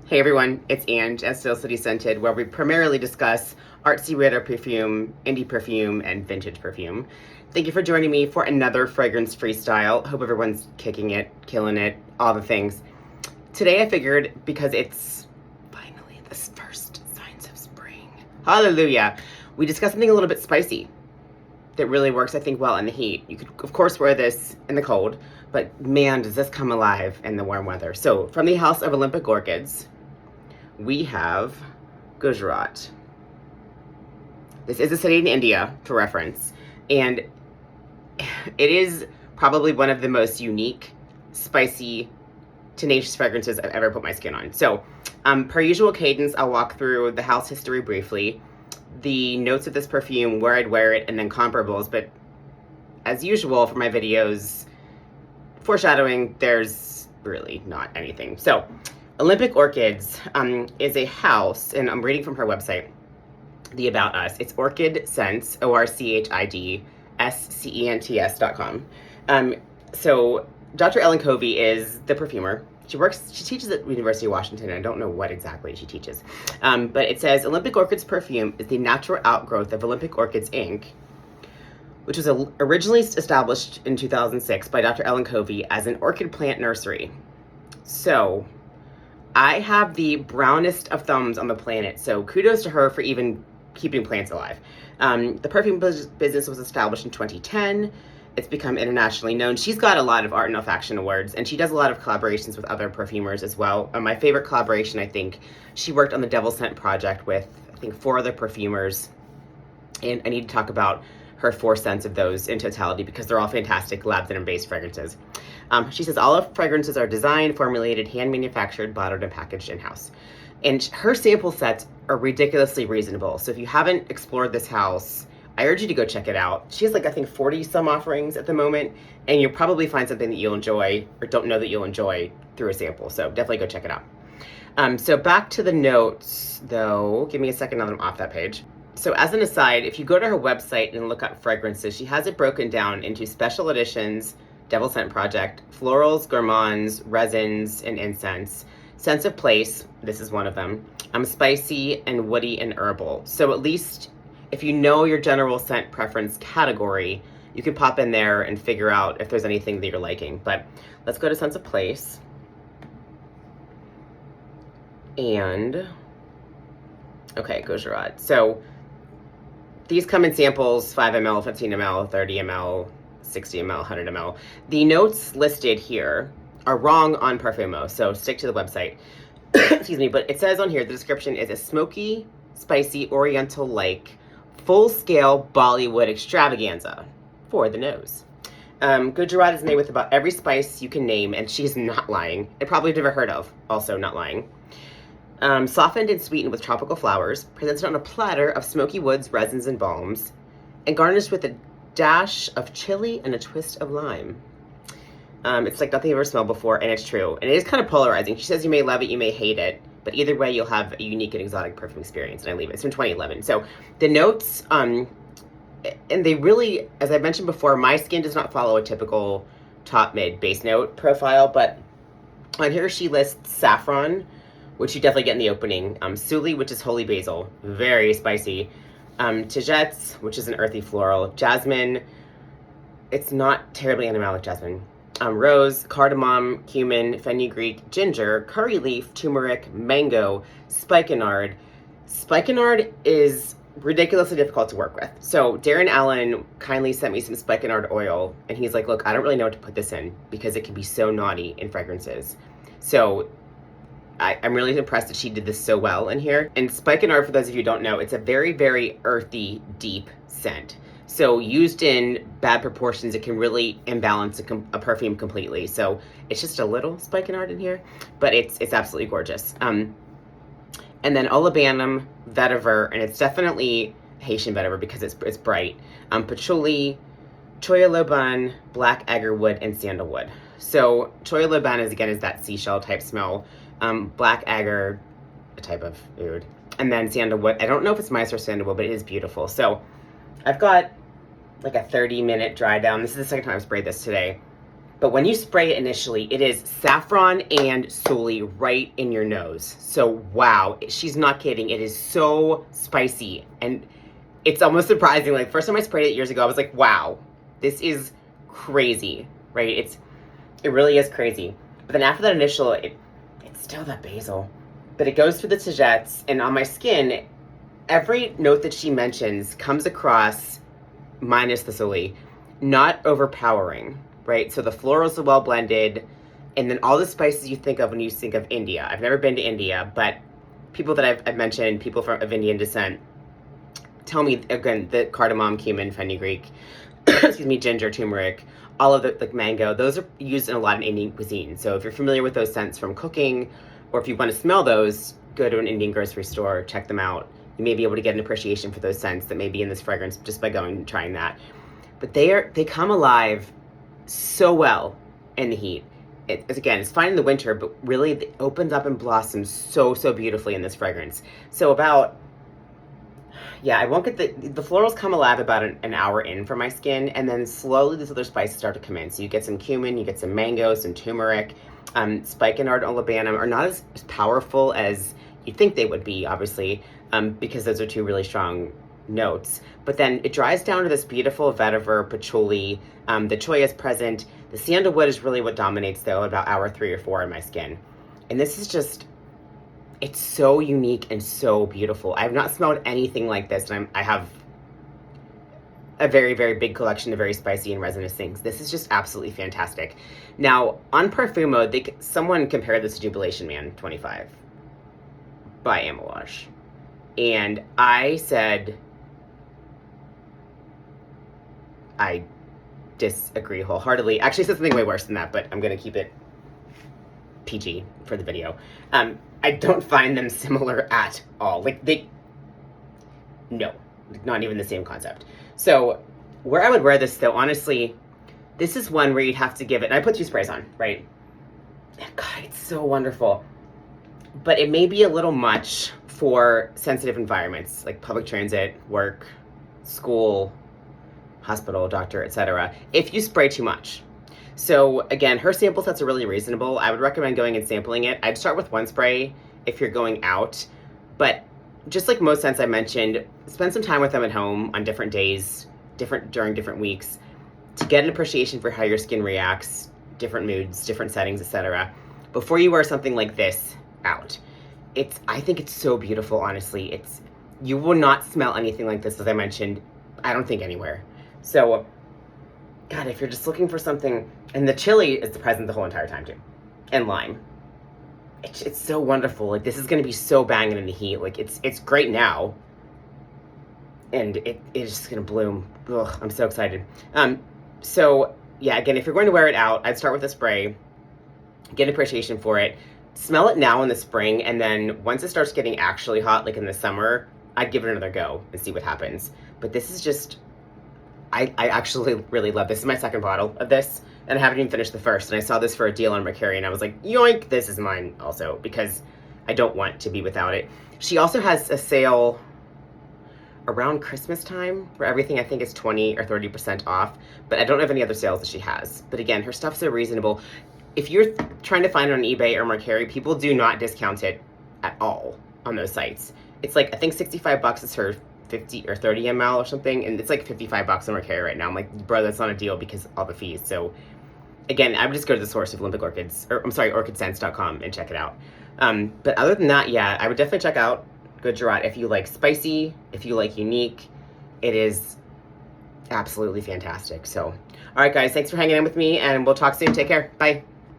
Hey everyone, it's Ange at Still City Scented, where we primarily discuss artsy retro perfume, indie perfume, and vintage perfume. Thank you for joining me for another fragrance freestyle. Hope everyone's kicking it, killing it, all the things. Today I figured, because it's finally the first signs of spring, hallelujah, we discuss something a little bit spicy that really works, I think, well in the heat. You could, of course, wear this in the cold, but man, does this come alive in the warm weather. So, from the House of Olympic Orchids, we have Gujarat. This is a city in India, for reference, and it is probably one of the most unique, spicy, tenacious fragrances I've ever put my skin on. So, per usual cadence, I'll walk through the house history briefly, the notes of this perfume, where I'd wear it, and then comparables. But as usual for my videos, foreshadowing, there's really not anything. So, Olympic Orchids is a house, and I'm reading from her website, the About Us. It's Orchid Scents, OrchidScents.com. So Dr. Ellen Covey is the perfumer. She teaches at University of Washington. I don't know what exactly she teaches. But it says, Olympic Orchids perfume is the natural outgrowth of Olympic Orchids, Inc., which was originally established in 2006 by Dr. Ellen Covey as an orchid plant nursery. So I have the brownest of thumbs on the planet, so kudos to her for even keeping plants alive. The perfume business was established in 2010. It's become internationally known. She's got a lot of art and olfaction awards, and she does a lot of collaborations with other perfumers as well. My favorite collaboration, I think, she worked on the Devil Scent project with, I think, 4 other perfumers, and I need to talk about her 4 scents of those in totality because they're all fantastic lab based fragrances. She says all of fragrances are designed, formulated, hand manufactured, bottled, and packaged in-house. And her sample sets are ridiculously reasonable. So if you haven't explored this house, I urge you to go check it out. She has I think 40 some offerings at the moment, and you'll probably find something that you'll enjoy or don't know that you'll enjoy through a sample. So definitely go check it out. So back to the notes though, give me a second now that I'm off that page. So as an aside, if you go to her website and look up fragrances, she has it broken down into special editions, Devil Scent Project, florals, gourmands, resins, and incense. Sense of place, this is one of them. Spicy and woody and herbal. So at least if you know your general scent preference category, you can pop in there and figure out if there's anything that you're liking. But let's go to Sense of Place. And, okay, Gujarat. So these come in samples, 5 ml, 15 ml, 30 ml, 60 ml, 100 ml. The notes listed here are wrong on Parfumo, so stick to the website. Excuse me, but it says on here, the description is a smoky, spicy, oriental-like, full-scale Bollywood extravaganza for the nose. Gujarat is made with about every spice you can name, and she's not lying. And probably never heard of, also not lying. Softened and sweetened with tropical flowers, presented on a platter of smoky woods, resins, and balms, and garnished with a dash of chili and a twist of lime. It's like nothing you've ever smelled before, and it's true. And it is kind of polarizing. She says you may love it, you may hate it, but either way, you'll have a unique and exotic perfume experience, and I leave it. It's from 2011. So the notes, and they really, as I mentioned before, my skin does not follow a typical top, mid, base note profile, but on here she lists saffron, which you definitely get in the opening, suli, which is holy basil, very spicy, tigettes, which is an earthy floral, jasmine, it's not terribly animalic jasmine, rose, cardamom, cumin, fenugreek, ginger, curry leaf, turmeric, mango, spikenard. Spikenard is ridiculously difficult to work with. So Darren Allen kindly sent me some spikenard oil, and he's like, look, I don't really know what to put this in because it can be so naughty in fragrances. So I'm really impressed that she did this so well in here. And spikenard, for those of you who don't know, it's a very, very earthy, deep scent. So used in bad proportions, it can really imbalance a perfume completely. So it's just a little spikenard in here, but it's absolutely gorgeous. And then olibanum, vetiver, and it's definitely Haitian vetiver because it's bright. Patchouli, choya loban, black agarwood, and sandalwood. So choya loban is that seashell type smell. Black agar, a type of oud, and then sandalwood. I don't know if it's mice or sandalwood, but it is beautiful. So I've got like a 30-minute dry down. This is the second time I've sprayed this today. But when you spray it initially, it is saffron and soli right in your nose. So wow, she's not kidding. It is so spicy, and it's almost surprising. Like, first time I sprayed it years ago, I was like, wow, this is crazy, right? It really is crazy. But then after that initial, it's still that basil. But it goes through the tagettes, and on my skin, every note that she mentions comes across, minus the soli, not overpowering, right? So the florals are well blended, and then all the spices you think of when you think of India. I've never been to India, but people that I've mentioned, people of Indian descent, tell me, again, the cardamom, cumin, fenugreek, excuse me, ginger, turmeric, all of the, like mango, those are used in a lot of Indian cuisine. So if you're familiar with those scents from cooking, or if you want to smell those, go to an Indian grocery store, check them out. You may be able to get an appreciation for those scents that may be in this fragrance just by going and trying that. But they come alive so well in the heat. It's fine in the winter, but really it opens up and blossoms so beautifully in this fragrance. So about, yeah, I won't get the florals come alive about an hour in for my skin, and then slowly these other spices start to come in. So you get some cumin, you get some mango, some turmeric, spikenard and olibanum are not as powerful as you'd think they would be, obviously, because those are two really strong notes. But then it dries down to this beautiful vetiver, patchouli. The cholla is present. The sandalwood is really what dominates, though, about hour 3 or 4 in my skin. And this is just, it's so unique and so beautiful. I have not smelled anything like this, and I have a very big collection of very spicy and resinous things. This is just absolutely fantastic. Now, on Parfumo, someone compared this to Jubilation Man 25 by Amouage. And I said, I disagree wholeheartedly. Actually, I said something way worse than that, but I'm going to keep it PG for the video. I don't find them similar at all. No, not even the same concept. So where I would wear this, though, honestly, this is one where you'd have to give it, and I put 2 sprays on, right? God, it's so wonderful. But it may be a little much for sensitive environments, like public transit, work, school, hospital, doctor, etc., if you spray too much. So again, her sample sets are really reasonable. I would recommend going and sampling it. I'd start with 1 spray if you're going out, but just like most scents I mentioned, spend some time with them at home on different days, during different weeks, to get an appreciation for how your skin reacts, different moods, different settings, etc., before you wear something like this out. I think it's so beautiful, honestly. You will not smell anything like this, as I mentioned, I don't think anywhere. So, God, if you're just looking for something, and the chili is present the whole entire time too, and lime. It's so wonderful. Like, this is going to be so banging in the heat. Like, it's great now, and it's just going to bloom. Ugh, I'm so excited. So yeah, again, if you're going to wear it out, I'd start with a spray, get an appreciation for it, smell it now in the spring, and then once it starts getting actually hot, like in the summer, I'd give it another go and see what happens. But this is just, I actually really love this. This is my 2nd bottle of this, and I haven't even finished the first, and I saw this for a deal on Mercari, and I was like, yoink, this is mine also, because I don't want to be without it. She also has a sale around Christmas time where everything I think is 20 or 30% off, but I don't have any other sales that she has. But again, her stuff's so reasonable. If you're trying to find it on eBay or Mercari, people do not discount it at all on those sites. It's like, I think 65 bucks is her 50 or 30 ml or something, and it's like 55 bucks on Mercari right now. I'm like, bro, that's not a deal because all the fees. So again, I would just go to the source of Olympic Orchids, or I'm sorry, orchidscents.com, and check it out. But other than that, yeah, I would definitely check out Gujarat if you like spicy, if you like unique. It is absolutely fantastic. So, all right, guys, thanks for hanging in with me, and we'll talk soon. Take care. Bye.